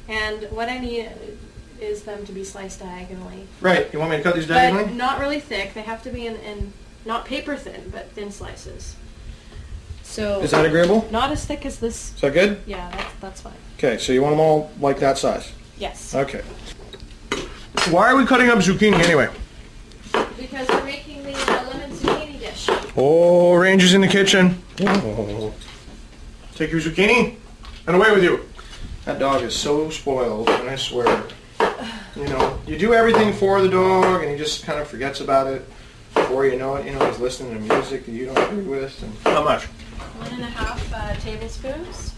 And what I need is them to be sliced diagonally. Right. You want me to cut these diagonally? But not really thick. They have to be in not paper thin, but thin slices. So is that agreeable? Not as thick as this. Is that good? Yeah, that's fine. Okay, so you want them all like that size? Yes. Okay. Why are we cutting up zucchini anyway? Because we're making the lemon zucchini dish. Oh, Ranger's in the kitchen. Oh. Take your zucchini and away with you. That dog is so spoiled, and I swear. You know, you do everything for the dog, and he just kind of forgets about it. Before you know it, he's listening to music that you don't agree with. And how much? 1.5 tablespoons.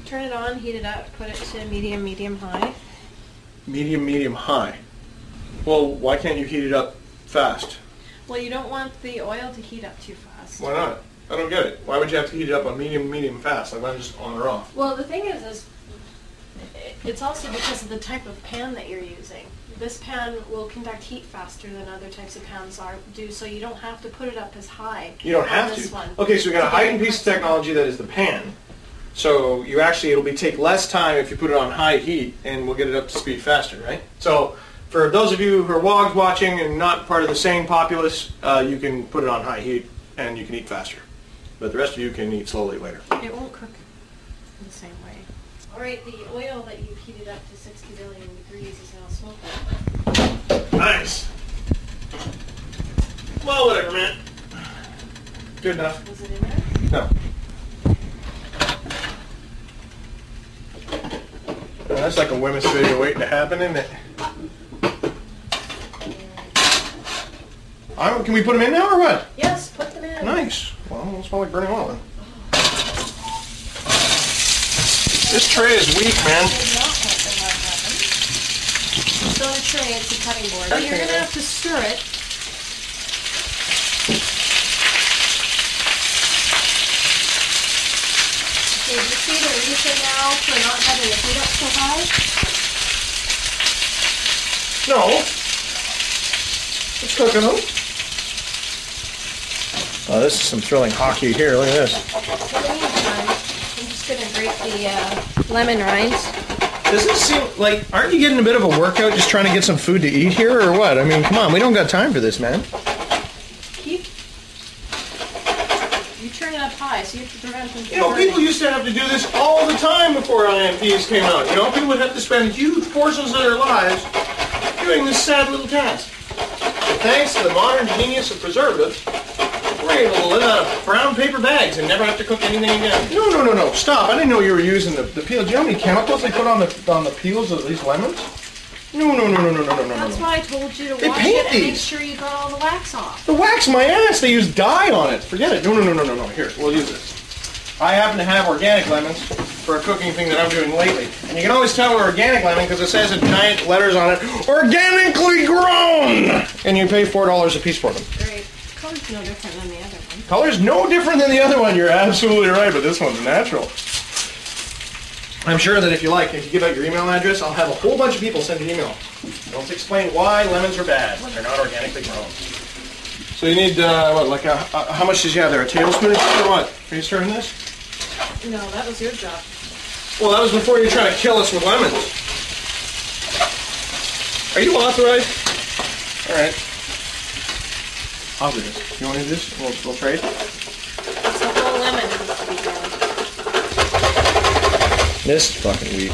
Turn it on, heat it up, put it to medium, medium-high. Medium, medium-high. Well, why can't you heat it up fast? Well, you don't want the oil to heat up too fast. Why not? I don't get it. Why would you have to heat it up on medium, medium, fast? Like, why not just on or off? Well, the thing is it's also because of the type of pan that you're using. This pan will conduct heat faster than other types of pans do, so you don't have to put it up as high. You don't have to. Okay, so we got a heightened piece of technology that is the pan. So you actually, it'll take less time if you put it on high heat, and we'll get it up to speed faster, right? So for those of you who are WOGs watching and not part of the same populace, you can put it on high heat and you can eat faster. But the rest of you can eat slowly later. It won't cook the same way. All right, the oil that you've heated up to 60 billion degrees is now smoking. Nice. Well, whatever, man. Good enough. Was it in there? No. That's like a women's video waiting to happen, isn't it? Can we put them in now or what? Yes, put them in. Nice. Well, it'll smell like burning oil then. This tray is weak, man. It's not a tray, it's a cutting board. You're going to have to stir it. Okay, do you see the reason now for not having the heat up so high? No. It's cooking them. Oh, this is some thrilling hockey here. Look at this. In the meantime, I'm just going to grate the lemon rinds. Does it seem like, aren't you getting a bit of a workout just trying to get some food to eat here, or what? I mean, come on, we don't got time for this, man. You turn it up high, so you have to prevent them from people used to have to do this all the time before IMPs came out. People would have to spend huge portions of their lives doing this sad little task. But thanks to the modern genius of preservatives, we're able to live out of brown paper bags and never have to cook anything again. No, stop. I didn't know you were using the peel. Do you know how many chemicals they put on the peels of these lemons? No. That's why I told you to wash it and make sure you got all the wax off. The wax, my ass. They use dye on it. Forget it. No. Here, we'll use this. I happen to have organic lemons for a cooking thing that I'm doing lately. And you can always tell we're organic lemon because it says in giant letters on it, organically grown! And you pay $4 a piece for them. Great. Color's no different than the other one. Color's no different than the other one. You're absolutely right, but this one's natural. I'm sure that if you give out your email address, I'll have a whole bunch of people send you email. They'll explain why lemons are bad when they're not organically grown. So you need, how much did you have there? A tablespoon or what? Are you stirring this? No, that was your job. Well, that was before you were trying to kill us with lemons. Are you authorized? All right. I'll do this. You want to do this? We'll trade? It's the whole lemon needs to be done. This is fucking weak.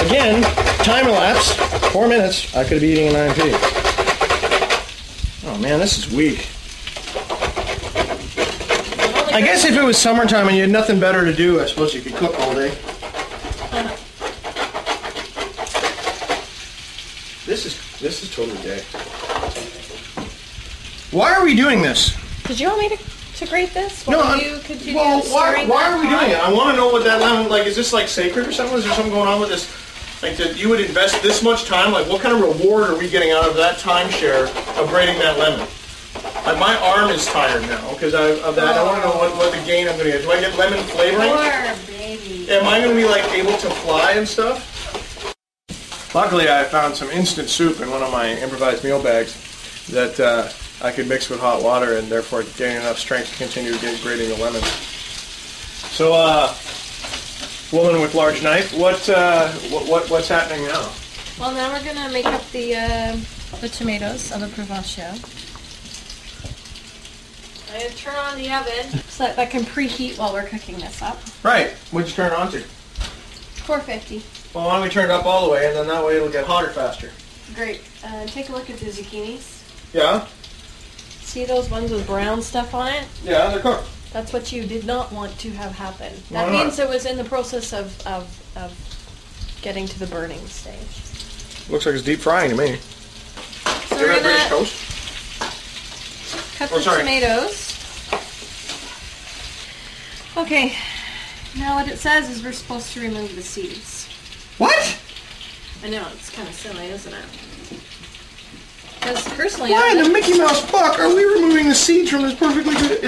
Again, time elapse, 4 minutes. I could be eating an IMP. Oh man, this is weak. I guess if it was summertime and you had nothing better to do, I suppose you could cook all day. This is totally gay. Why are we doing this? Did you want me to grate this? No, why are we doing it? I want to know what that lemon, is this sacred or something? Is there something going on with this? That you would invest this much time? What kind of reward are we getting out of that timeshare of grating that lemon? My arm is tired now because of that. I want to know what the gain I'm going to get. Do I get lemon flavoring? Poor baby. Am I going to be able to fly and stuff? Luckily, I found some instant soup in one of my improvised meal bags that I could mix with hot water and therefore gain enough strength to continue grating the lemons. So Woman with large knife. What's happening now? Well, now we're gonna make up the tomatoes of the provençal. I'm gonna turn on the oven so that can preheat while we're cooking this up. Right. What'd you turn it on to? 450. Well, why don't we turn it up all the way, and then that way it'll get hotter faster. Great. Take a look at the zucchinis. Yeah? See those ones with brown stuff on it? Yeah, they're cooked. That's what you did not want to have happen. Why That not? means it was in the process of getting to the burning stage. Looks like it's deep frying to me. So Is we're that British gonna toast? cut Oh, the sorry. tomatoes. Okay. Now what it says is we're supposed to remove the seeds. What? I know, it's kind of silly, isn't it? Because personally, Why in the Mickey Mouse fuck are we removing the seeds from this perfectly good...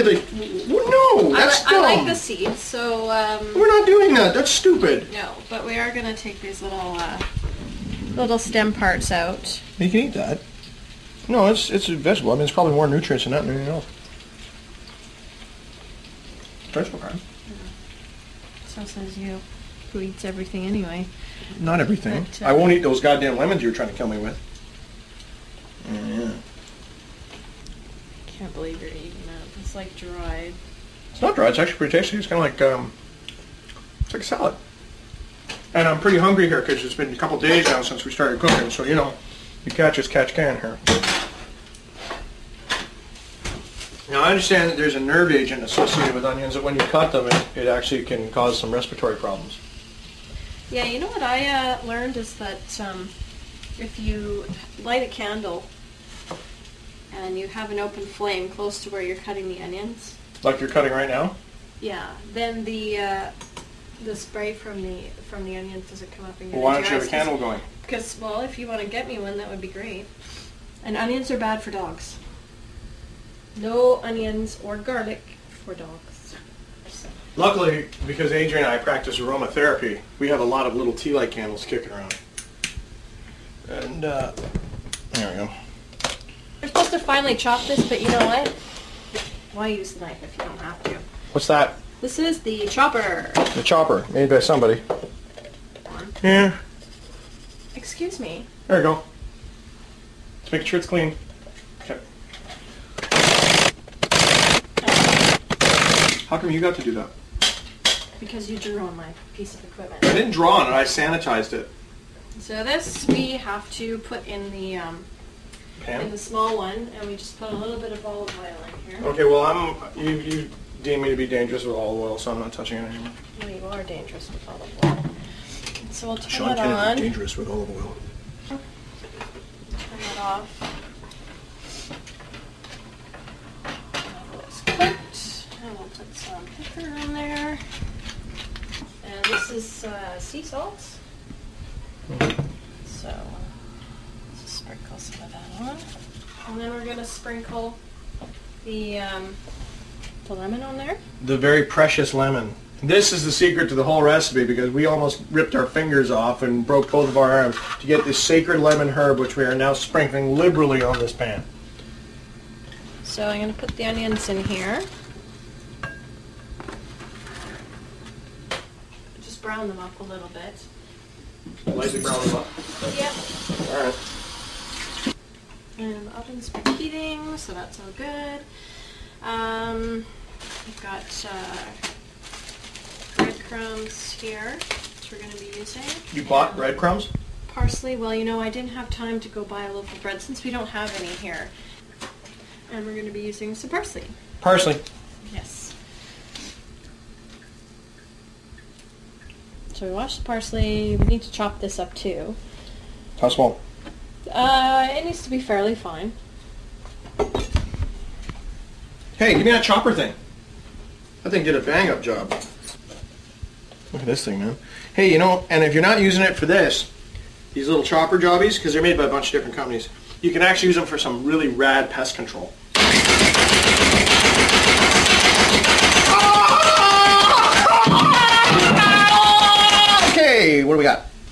No, that's I dumb. like the seeds, so We're not doing that. That's stupid. no, but we are gonna take these little stem parts out. You can eat that. No, it's a vegetable. I mean, it's probably more nutrients in that than anything else. Vegetable kind. So says you, who eats everything anyway. Not everything. But, I won't eat those goddamn lemons you were trying to kill me with. Yeah. Can't believe you're eating that. It's like dried. It's not dry. It's actually pretty tasty. It's kind of like it's like a salad. And I'm pretty hungry here because it's been a couple days now since we started cooking. So you know, you catch as catch can here. Now I understand that there's a nerve agent associated with onions that when you cut them, it actually can cause some respiratory problems. Yeah, you know what I learned is that if you light a candle and you have an open flame close to where you're cutting the onions, Like you're cutting right now? yeah, then the spray from the onions doesn't come up and get Well, why into don't you your have a eyes. candle going? Because, well, if you want to get me one, that would be great. And onions are bad for dogs. No onions or garlic for dogs. So. Luckily, because Adrian and I practice aromatherapy, we have a lot of little tea light candles kicking around. And, there we go. You're supposed to finally chop this, but you know what? Why use the knife if you don't have to? What's that? This is the chopper. The chopper, made by somebody. Yeah, Excuse me. there you go. Let's make sure it's clean. Okay. How come you got to do that? Because you drew on my piece of equipment. I didn't draw on it, I sanitized it. So this we have to put in the Pan? small one, and we just put a little bit of olive oil in here. Okay, well you deem me to be dangerous with olive oil, so I'm not touching it anymore. Well, you are dangerous with olive oil. So we'll turn Sean it Kennedy on. is dangerous with olive oil. Turn it off. Now it's cooked. And we'll put some pepper on there. And this is sea salt. So let's just sprinkle some of that on. And then we're going to sprinkle the lemon on there. The very precious lemon. This is the secret to the whole recipe because we almost ripped our fingers off and broke both of our arms to get this sacred lemon herb, which we are now sprinkling liberally on this pan. So I'm going to put the onions in here. Just brown them up a little bit. Lightly brown them up. Yep. All right. And the oven's preheating, so that's all good. We've got breadcrumbs here, which we're going to be using. You bought breadcrumbs? Parsley. Well, you know, I didn't have time to go buy a loaf of bread since we don't have any here. And we're going to be using some parsley. Parsley. Yes. So we washed the parsley. We need to chop this up too. How small? It needs to be fairly fine. Hey, give me that chopper thing. That thing did a bang-up job. Look at this thing, man. Hey, you know, and if you're not using it for this, these little chopper jobbies, because they're made by a bunch of different companies, you can actually use them for some really rad pest control. Okay, what do we got?